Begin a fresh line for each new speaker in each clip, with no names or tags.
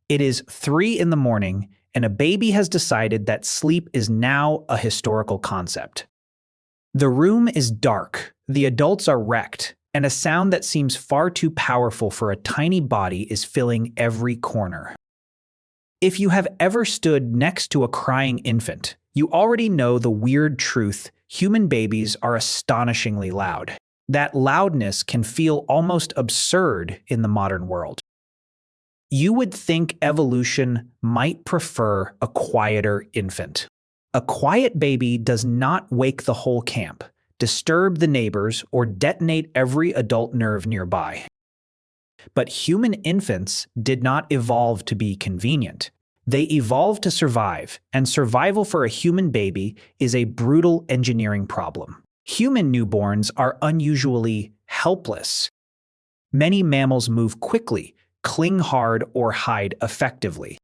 It is 3 in the morning, and a baby has decided that sleep is now a historical concept. The room is dark, the adults are wrecked, and a sound that seems far too powerful for a tiny body is filling every corner. If you have ever stood next to a crying infant, you already know the weird truth: human babies are astonishingly loud. That loudness can feel almost absurd in the modern world. You would think evolution might prefer a quieter infant. A quiet baby does not wake the whole camp, disturb the neighbors, or detonate every adult nerve nearby. But human infants did not evolve to be convenient. They evolved to survive, and survival for a human baby is a brutal engineering problem. Human newborns are unusually helpless. Many mammals move quickly, cling hard, or hide effectively.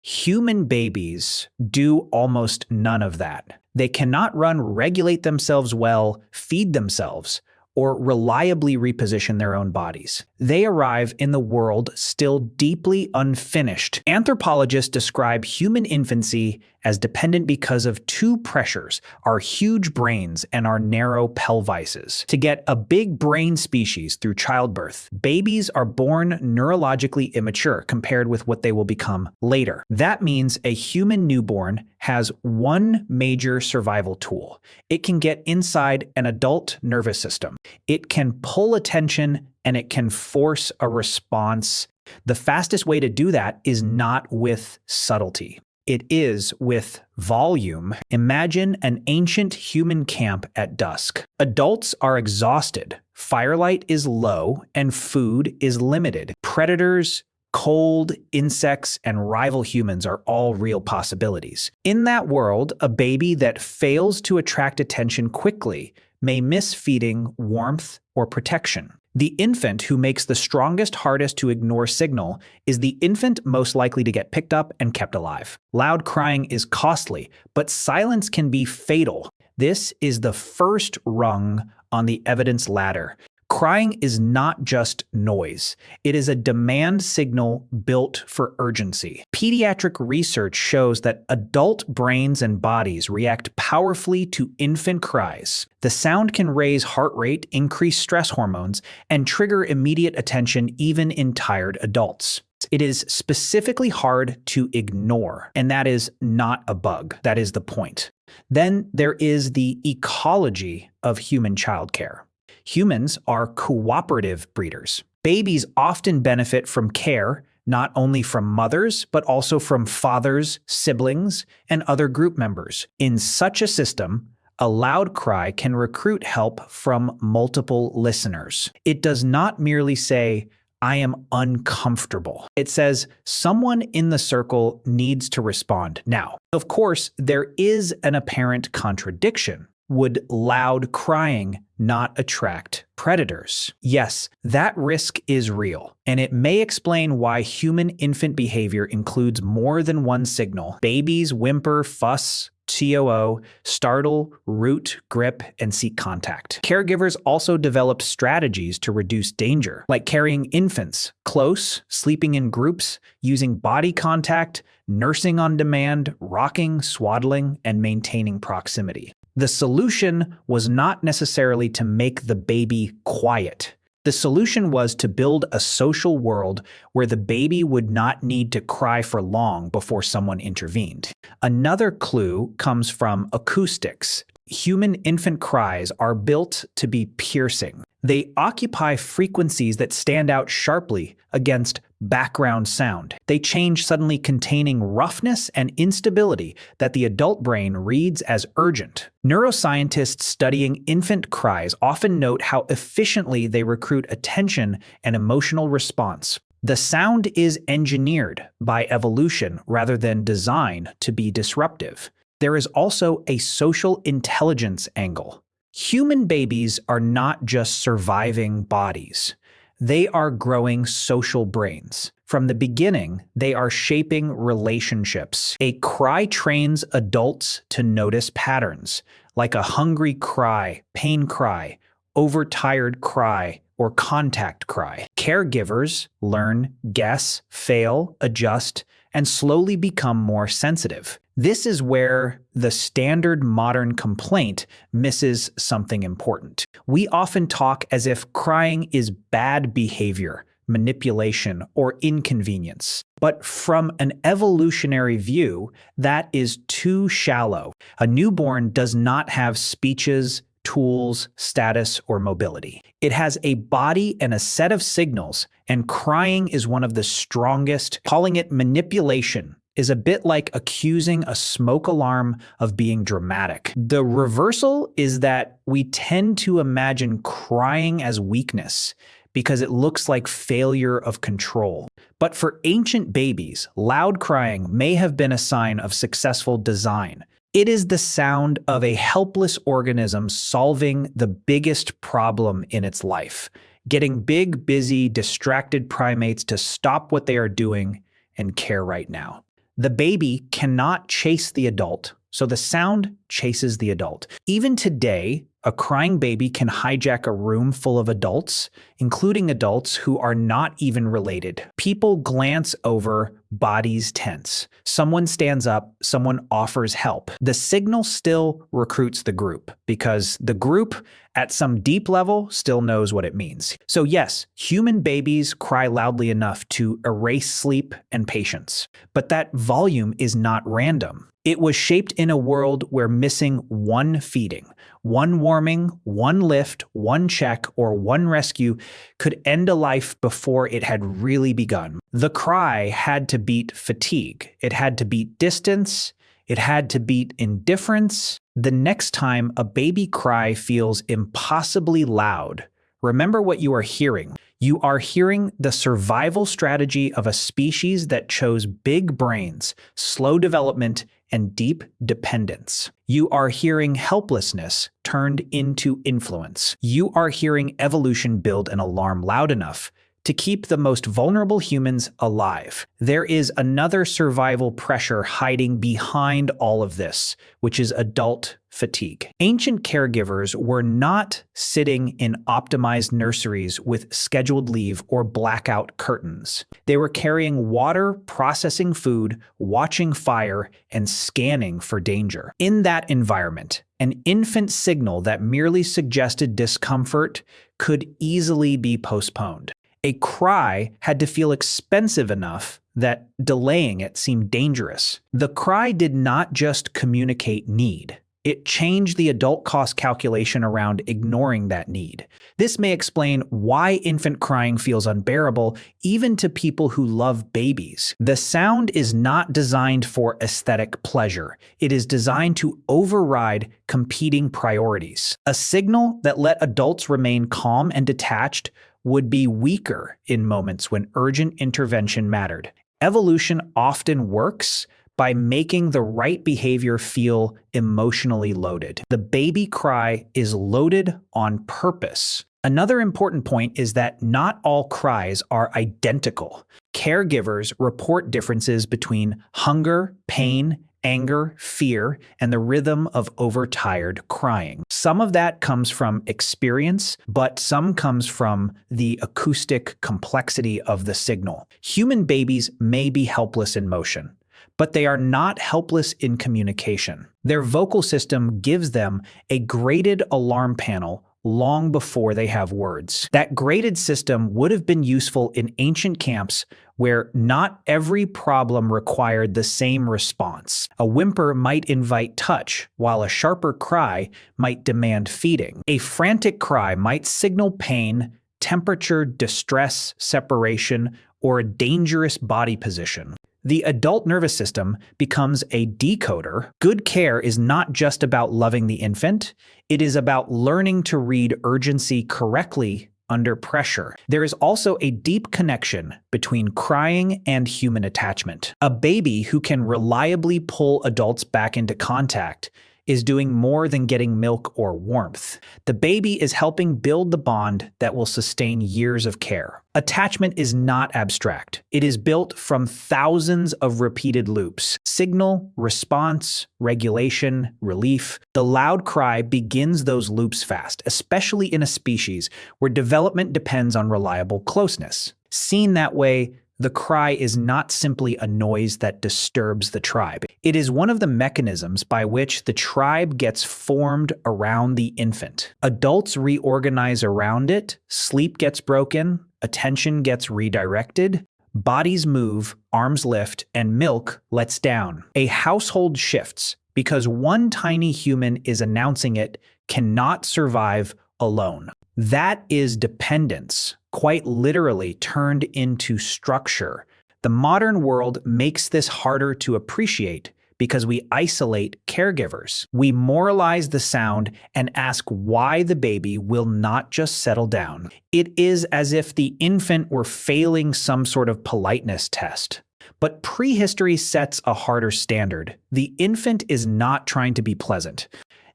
Human babies do almost none of that. They cannot run, regulate themselves well, feed themselves, or reliably reposition their own bodies. They arrive in the world still deeply unfinished. Anthropologists describe human infancy as dependent because of two pressures: our huge brains and our narrow pelvises. To get a big brain species through childbirth, babies are born neurologically immature compared with what they will become later. That means a human newborn has one major survival tool: it can get inside an adult nervous system. It can pull attention and it can force a response. The fastest way to do that is not with subtlety. It is with volume. Imagine an ancient human camp at dusk. Adults are exhausted, firelight is low, and food is limited. Predators, cold, insects, and rival humans are all real possibilities. In that world, a baby that fails to attract attention quickly may miss feeding, warmth, or protection. The infant who makes the strongest, hardest to ignore signal is the infant most likely to get picked up and kept alive. Loud crying is costly, but silence can be fatal. This is the first rung on the evidence ladder. Crying is not just noise. It is a demand signal built for urgency. Pediatric research shows that adult brains and bodies react powerfully to infant cries. The sound can raise heart rate, increase stress hormones, and trigger immediate attention even in tired adults. It is specifically hard to ignore, and that is not a bug. That is the point. Then there is the ecology of human childcare. Humans are cooperative breeders. Babies often benefit from care, not only from mothers, but also from fathers, siblings, and other group members. In such a system, a loud cry can recruit help from multiple listeners. It does not merely say, "I am uncomfortable." It says, someone in the circle needs to respond now. Of course, there is an apparent contradiction. Would loud crying not attract predators? Yes, that risk is real, and it may explain why human infant behavior includes more than one signal. Babies whimper, fuss, TOO, startle, root, grip, and seek contact. Caregivers also develop strategies to reduce danger, like carrying infants close, sleeping in groups, using body contact, nursing on demand, rocking, swaddling, and maintaining proximity. The solution was not necessarily to make the baby quiet. The solution was to build a social world where the baby would not need to cry for long before someone intervened. Another clue comes from acoustics. Human infant cries are built to be piercing. They occupy frequencies that stand out sharply against background sound. They change, suddenly containing roughness and instability that the adult brain reads as urgent. Neuroscientists studying infant cries often note how efficiently they recruit attention and emotional response. The sound is engineered by evolution rather than design to be disruptive. There is also a social intelligence angle. Human babies are not just surviving bodies. They are growing social brains. From the beginning, they are shaping relationships. A cry trains adults to notice patterns, like a hungry cry, pain cry, overtired cry, or contact cry. Caregivers learn, guess, fail, adjust, and slowly become more sensitive. This is where the standard modern complaint misses something important. We often talk as if crying is bad behavior, manipulation, or inconvenience. But from an evolutionary view, that is too shallow. A newborn does not have speeches, tools, status, or mobility. It has a body and a set of signals, and crying is one of the strongest. Calling it manipulation is a bit like accusing a smoke alarm of being dramatic. The reversal is that we tend to imagine crying as weakness because it looks like failure of control. But for ancient babies, loud crying may have been a sign of successful design. It is the sound of a helpless organism solving the biggest problem in its life, getting big, busy, distracted primates to stop what they are doing and care right now. The baby cannot chase the adult, so the sound chases the adult. Even today, a crying baby can hijack a room full of adults, including adults who are not even related. People glance over, bodies tense. Someone stands up, someone offers help. The signal still recruits the group because the group, at some deep level, still knows what it means. So yes, human babies cry loudly enough to erase sleep and patience. But that volume is not random. It was shaped in a world where missing one feeding, one warming, one lift, one check, or one rescue could end a life before it had really begun. The cry had to beat fatigue. It had to beat distance. It had to beat indifference. The next time a baby cry feels impossibly loud, remember what you are hearing. You are hearing the survival strategy of a species that chose big brains, slow development, and deep dependence. You are hearing helplessness turned into influence. You are hearing evolution build an alarm loud enough to keep the most vulnerable humans alive. There is another survival pressure hiding behind all of this, which is adult fatigue. Ancient caregivers were not sitting in optimized nurseries with scheduled leave or blackout curtains. They were carrying water, processing food, watching fire, and scanning for danger. In that environment, an infant signal that merely suggested discomfort could easily be postponed. A cry had to feel expensive enough that delaying it seemed dangerous. The cry did not just communicate need. It changed the adult cost calculation around ignoring that need. This may explain why infant crying feels unbearable even to people who love babies. The sound is not designed for aesthetic pleasure. It is designed to override competing priorities. A signal that let adults remain calm and detached would be weaker in moments when urgent intervention mattered. Evolution often works by making the right behavior feel emotionally loaded. The baby cry is loaded on purpose. Another important point is that not all cries are identical. Caregivers report differences between hunger, pain, anger, fear, and the rhythm of overtired crying. Some of that comes from experience, but some comes from the acoustic complexity of the signal. Human babies may be helpless in motion, but they are not helpless in communication. Their vocal system gives them a graded alarm panel long before they have words. That graded system would have been useful in ancient camps where not every problem required the same response. A whimper might invite touch, while a sharper cry might demand feeding. A frantic cry might signal pain, temperature, distress, separation, or a dangerous body position. The adult nervous system becomes a decoder. Good care is not just about loving the infant, it is about learning to read urgency correctly under pressure. There is also a deep connection between crying and human attachment. A baby who can reliably pull adults back into contact is doing more than getting milk or warmth. The baby is helping build the bond that will sustain years of care. Attachment is not abstract. It is built from thousands of repeated loops: signal, response, regulation, relief. The loud cry begins those loops fast, especially in a species where development depends on reliable closeness. Seen that way, the cry is not simply a noise that disturbs the tribe. It is one of the mechanisms by which the tribe gets formed around the infant. Adults reorganize around it, sleep gets broken, attention gets redirected, bodies move, arms lift, and milk lets down. A household shifts because one tiny human is announcing it cannot survive alone. That is dependence, quite literally turned into structure. The modern world makes this harder to appreciate because we isolate caregivers. We moralize the sound and ask why the baby will not just settle down. It is as if the infant were failing some sort of politeness test. But prehistory sets a harder standard. The infant is not trying to be pleasant.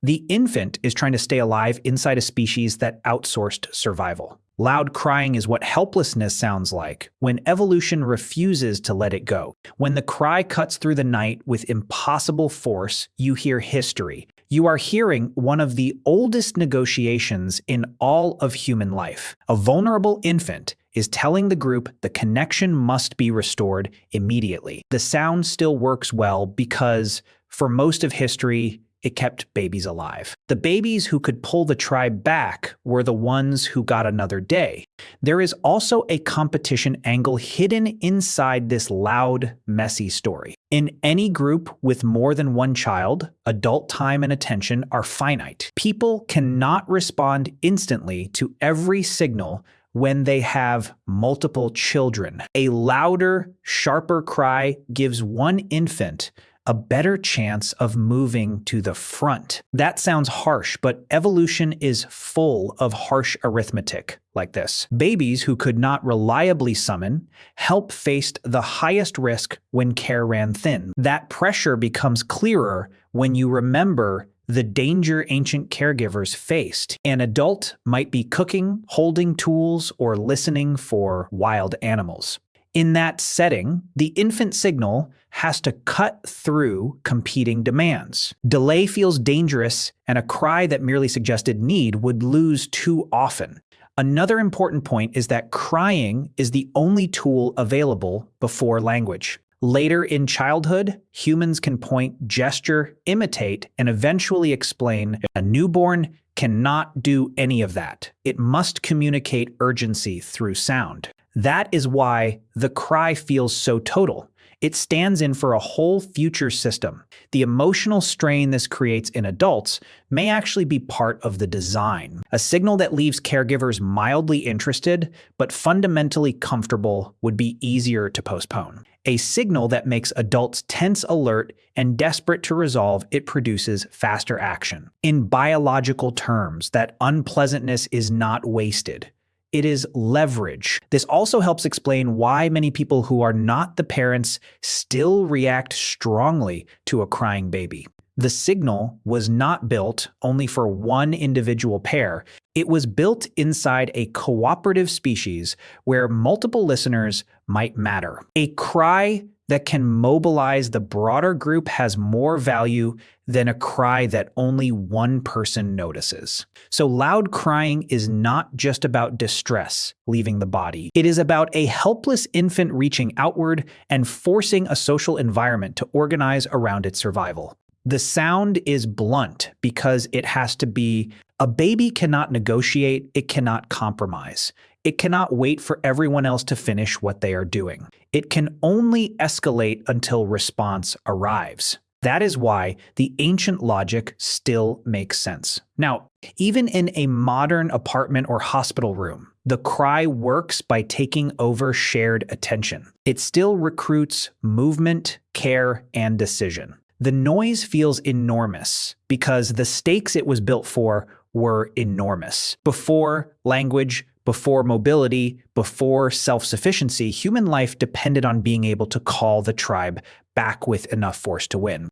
The infant is trying to stay alive inside a species that outsourced survival. Loud crying is what helplessness sounds like when evolution refuses to let it go. When the cry cuts through the night with impossible force, you hear history. You are hearing one of the oldest negotiations in all of human life. A vulnerable infant is telling the group the connection must be restored immediately. The sound still works well because, for most of history, it kept babies alive. The babies who could pull the tribe back were the ones who got another day. There is also a competition angle hidden inside this loud, messy story. In any group with more than one child, adult time and attention are finite. People cannot respond instantly to every signal when they have multiple children. A louder, sharper cry gives one infant a better chance of moving to the front. That sounds harsh, but evolution is full of harsh arithmetic like this. Babies who could not reliably summon help faced the highest risk when care ran thin. That pressure becomes clearer when you remember the danger ancient caregivers faced. An adult might be cooking, holding tools, or listening for wild animals. In that setting, the infant signal has to cut through competing demands. Delay feels dangerous, and a cry that merely suggested need would lose too often. Another important point is that crying is the only tool available before language. Later in childhood, humans can point, gesture, imitate, and eventually explain. A newborn cannot do any of that. It must communicate urgency through sound. That is why the cry feels so total. It stands in for a whole future system. The emotional strain this creates in adults may actually be part of the design. A signal that leaves caregivers mildly interested but fundamentally comfortable would be easier to postpone. A signal that makes adults tense, alert, and desperate to resolve it produces faster action. In biological terms, that unpleasantness is not wasted. It is leverage. This also helps explain why many people who are not the parents still react strongly to a crying baby. The signal was not built only for one individual pair. It was built inside a cooperative species where multiple listeners might matter. A cry that can mobilize the broader group has more value than a cry that only one person notices. So loud crying is not just about distress leaving the body. It is about a helpless infant reaching outward and forcing a social environment to organize around its survival. The sound is blunt because it has to be. A baby cannot negotiate, it cannot compromise. It cannot wait for everyone else to finish what they are doing. It can only escalate until response arrives. That is why the ancient logic still makes sense. Now, even in a modern apartment or hospital room, the cry works by taking over shared attention. It still recruits movement, care, and decision. The noise feels enormous because the stakes it was built for were enormous. Before language, before mobility, before self-sufficiency, human life depended on being able to call the tribe back with enough force to win.